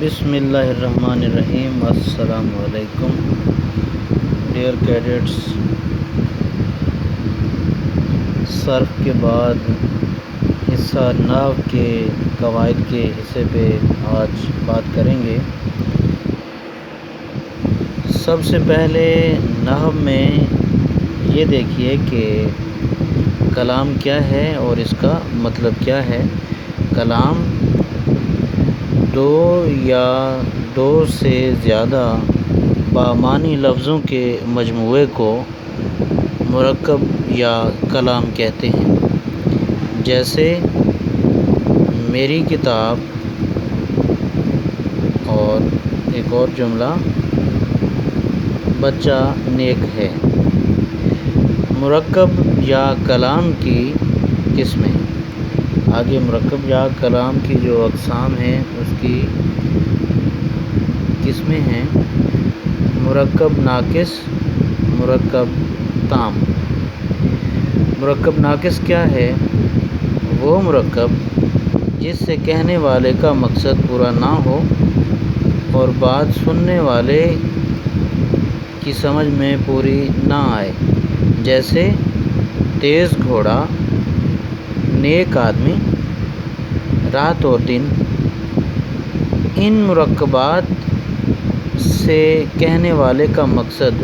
بسم اللہ الرحمن الرحیم۔ السلام علیکم ڈیئر کیڈٹس۔ صرف کے بعد حصہ نحو کے قواعد کے حصے پہ آج بات کریں گے۔ سب سے پہلے نحو میں یہ دیکھیے کہ کلام کیا ہے اور اس کا مطلب کیا ہے۔ کلام دو یا دو سے زیادہ بامعنی لفظوں کے مجموعے کو مرکب یا کلام کہتے ہیں، جیسے میری کتاب اور ایک اور جملہ بچہ نیک ہے۔ مرکب یا کلام کی قسمیں۔ آگے مرکب یا کلام کی جو اقسام ہیں اس کی قسمیں ہیں: مرکب ناقص، مرکب تام۔ مرکب ناقص کیا ہے؟ وہ مرکب جس سے کہنے والے کا مقصد پورا نہ ہو اور بات سننے والے کی سمجھ میں پوری نہ آئے، جیسے تیز گھوڑا، نیک آدمی، رات اور دن۔ ان مرکبات سے کہنے والے کا مقصد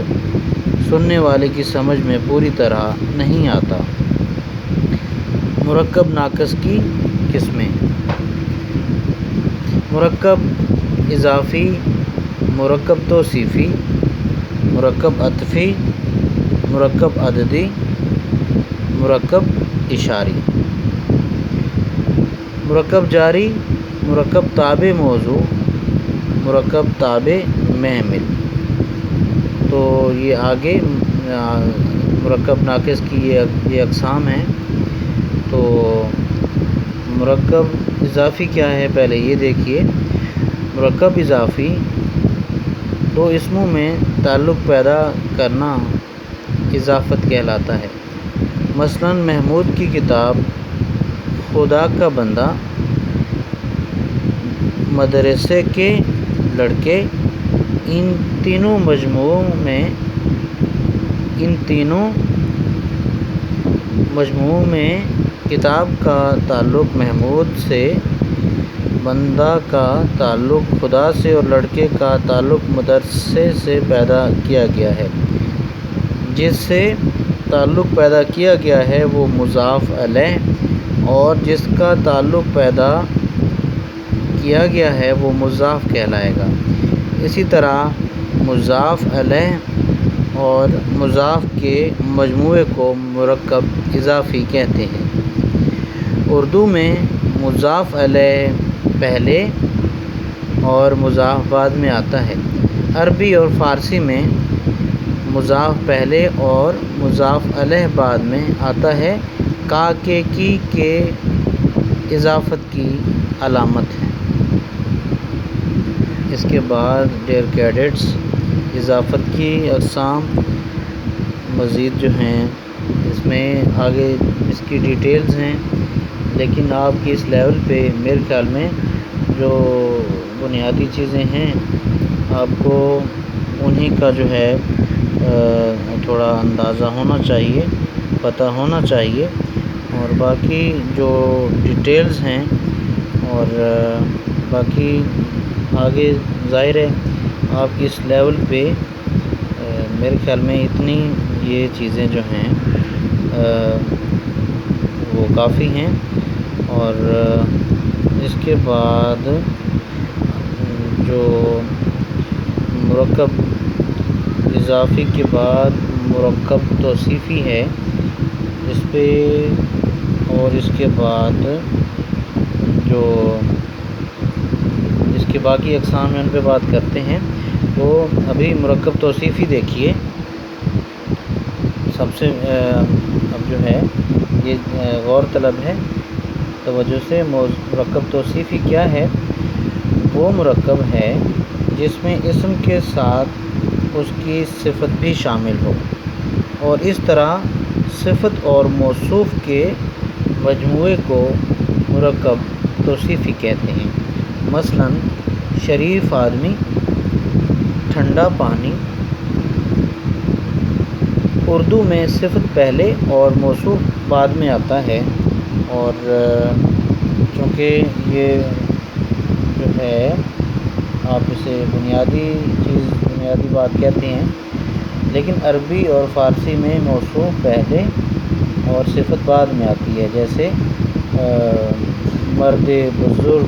سننے والے کی سمجھ میں پوری طرح نہیں آتا۔ مرکب ناقص کی قسمیں: مرکب اضافی، مرکب توصیفی، مرکب عطفی، مرکب عددی، مرکب اشاری۔ مرکب جاری، مرکب تابع موضوع، مرکب تابع محمل۔ تو یہ آگے مرکب ناقص کی یہ اقسام ہیں۔ تو مرکب اضافی کیا ہے پہلے یہ دیکھیے۔ مرکب اضافی دو اسموں میں تعلق پیدا کرنا اضافت کہلاتا ہے۔ مثلاً محمود کی کتاب، خدا کا بندہ، مدرسے کے لڑکے۔ ان تینوں مجموعوں میں کتاب کا تعلق محمود سے، بندہ کا تعلق خدا سے اور لڑکے کا تعلق مدرسے سے پیدا کیا گیا ہے۔ جس سے تعلق پیدا کیا گیا ہے وہ مضاف الیہ، اور جس کا تعلق پیدا کیا گیا ہے وہ مضاف کہلائے گا۔ اسی طرح مضاف الیہ اور مضاف کے مجموعے کو مرکب اضافی کہتے ہیں۔ اردو میں مضاف الیہ پہلے اور مضاف بعد میں آتا ہے۔ عربی اور فارسی میں مضاف پہلے اور مضاف الیہ بعد میں آتا ہے۔ کا، کے اضافت کی علامت ہے۔ اس کے بعد ڈیئر کیڈٹس، اضافت کی اقسام مزید جو ہیں اس میں آگے اس کی ڈیٹیلز ہیں، لیکن آپ کی اس لیول پہ میرے خیال میں جو بنیادی چیزیں ہیں آپ کو انہی کا جو ہے تھوڑا اندازہ ہونا چاہیے، پتہ ہونا چاہیے، اور باقی جو ڈیٹیلز ہیں اور باقی آگے ظاہر ہے آپ کی اس لیول پہ میرے خیال میں اتنی یہ چیزیں جو ہیں وہ کافی ہیں۔ اور اس کے بعد جو مرکب اضافی کے بعد مرکب توصیفی ہے اس پہ، اور اس کے بعد جو اس کے باقی اقسام ہیں ان پہ بات کرتے ہیں۔ تو ابھی مرکب توصیفی دیکھیے، سب سے اب جو ہے یہ غور طلب ہے توجہ سے۔ مرکب توصیفی کیا ہے؟ وہ مرکب ہے جس میں اسم کے ساتھ اس کی صفت بھی شامل ہو، اور اس طرح صفت اور موصوف کے مجموعے کو مرکب توصیفی کہتے ہیں۔ مثلاً شریف آدمی، ٹھنڈا پانی۔ اردو میں صفت پہلے اور موصوف بعد میں آتا ہے، اور چونکہ یہ جو ہے آپ اسے بنیادی بات کہتے ہیں، لیکن عربی اور فارسی میں موصوف پہلے اور صفت بعد میں آتی ہے، جیسے مرد بزرگ،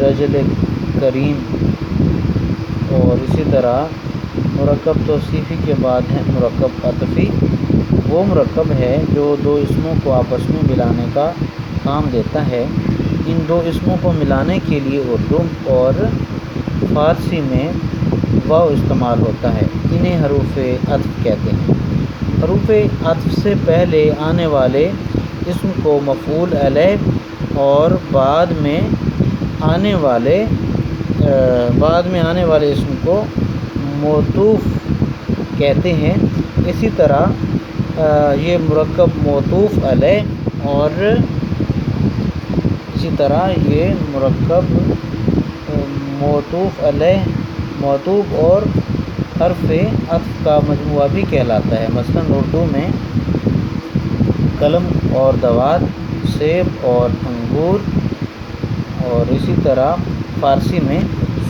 رجل کریم، اور اسی طرح مرکب توصیفی کے بعد ہے مرکب عطفی۔ وہ مرکب ہے جو دو اسموں کو آپس میں ملانے کا کام دیتا ہے۔ ان دو اسموں کو ملانے کے لیے اردو اور فارسی میں واو استعمال ہوتا ہے، انہیں حروف عطف کہتے ہیں۔ حروف عطف سے پہلے آنے والے اسم کو مفعول الیہ اور بعد میں آنے والے اسم کو معطوف کہتے ہیں۔ اسی طرح یہ مرکب معطوف علیہ معطوف اور حرف عطف کا مجموعہ بھی کہلاتا ہے۔ مثلاً اردو میں قلم اور دوات، سیب اور انگور، اور اسی طرح فارسی میں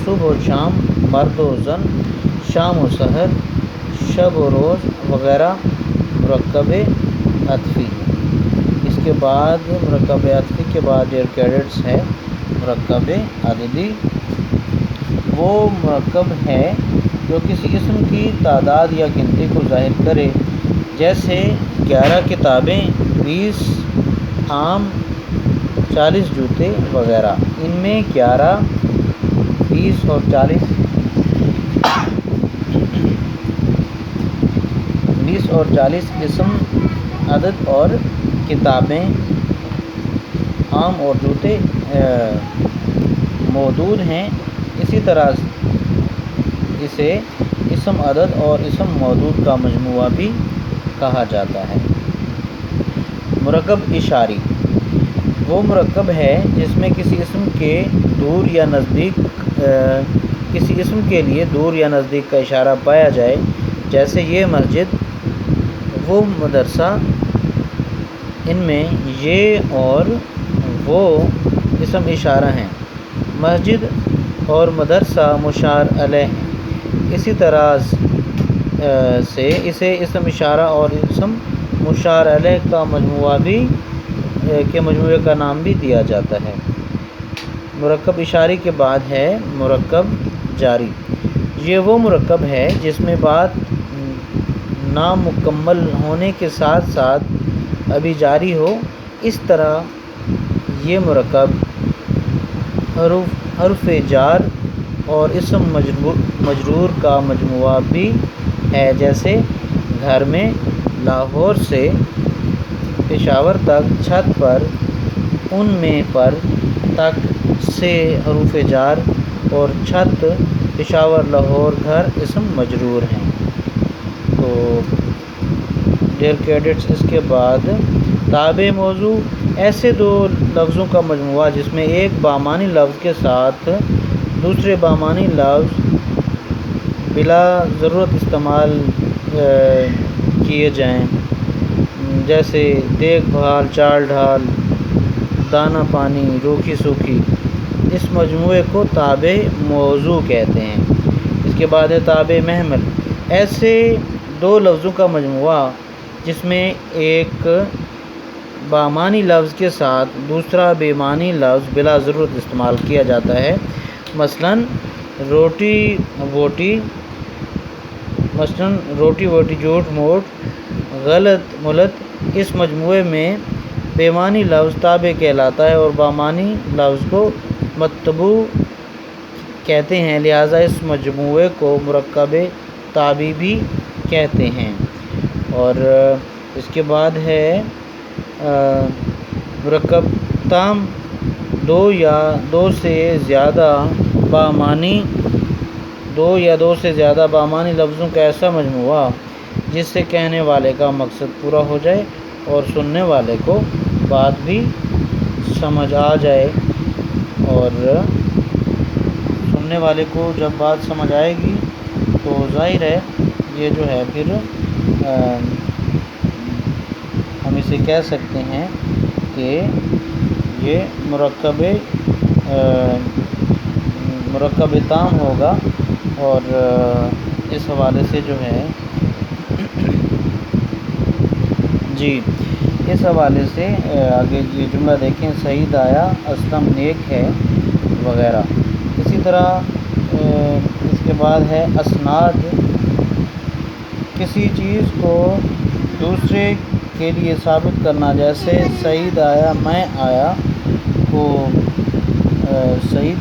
صبح و شام، مرد و زن، شام و سحر، شب و روز وغیرہ مرکب عطفی۔ اس کے بعد مرکب عطفی کے بعد ڈیئر کیڈٹس ہے مرکب عددی۔ وہ مرکب ہے جو کسی اسم کی تعداد یا گنتی کو ظاہر کرے، جیسے 11 کتابیں، 20 آم، 40 جوتے وغیرہ۔ ان میں 11، 20 اور 40 اسم عدد اور کتابیں، آم اور جوتے موجود ہیں۔ اسی طرح اسے اسم عدد اور اسم موجود کا مجموعہ بھی کہا جاتا ہے۔ مرکب اشاری وہ مرکب ہے جس میں کسی اسم کے لیے دور یا نزدیک کا اشارہ پایا جائے، جیسے یہ مسجد، وہ مدرسہ۔ ان میں یہ اور وہ اسم اشارہ ہیں۔ مسجد اور مدرسہ مشار الیہ ہیں۔ اسی طرح سے اسے اسم اشارہ اور اسم مشار الیہ کا مجموعے کا نام بھی دیا جاتا ہے۔ مرکب اشاری کے بعد ہے مرکب جاری۔ یہ وہ مرکب ہے جس میں بات نامکمل ہونے کے ساتھ ساتھ ابھی جاری ہو۔ اس طرح یہ مرکب حرف جار اور اسم مجرور کا مجموعہ بھی ہے، جیسے گھر میں، لاہور سے پشاور تک، چھت پر، ان میں، پر، تک، سے حروف جار، اور چھت، پشاور، لاہور، گھر اسم مجرور ہیں۔ تو ڈیئر کیڈٹس اس کے بعد تابع موضوع ایسے دو لفظوں کا مجموعہ جس میں ایک بامعنی لفظ کے ساتھ دوسرے بامعنی لفظ بلا ضرورت استعمال کیے جائیں، جیسے دیکھ بھال، چال ڈھال، دانہ پانی، روکھی سوکھی۔ اس مجموعے کو تابع موضوع کہتے ہیں۔ اس کے بعد ہے تابع محمل، ایسے دو لفظوں کا مجموعہ جس میں ایک بامعنی لفظ کے ساتھ دوسرا بے معنی لفظ بلا ضرورت استعمال کیا جاتا ہے۔ مثلاً روٹی ووٹی، جھوٹ موٹ، غلط ملت۔ اس مجموعے میں بے معنی لفظ تابع کہلاتا ہے اور بامعنی لفظ کو متبوع کہتے ہیں، لہٰذا اس مجموعے کو مرکب تابع بھی کہتے ہیں۔ اور اس کے بعد ہے مرکب تام، دو یا دو سے زیادہ بامعنی لفظوں کا ایسا مجموعہ جس سے کہنے والے کا مقصد پورا ہو جائے اور سننے والے کو بات بھی سمجھ آ جائے۔ اور سننے والے کو جب بات سمجھ آئے گی تو ظاہر ہے یہ جو ہے پھر ہم اسے کہہ سکتے ہیں کہ یہ مرکب تام ہوگا، اور اس حوالے سے جو ہے جی اس حوالے سے آگے یہ جملہ دیکھیں، سعید آیا، اسلم نیک ہے وغیرہ۔ اسی طرح اس کے بعد ہے اسناد، کسی چیز کو دوسرے کے لیے ثابت کرنا، جیسے سعید آیا، میں آیا کو سعید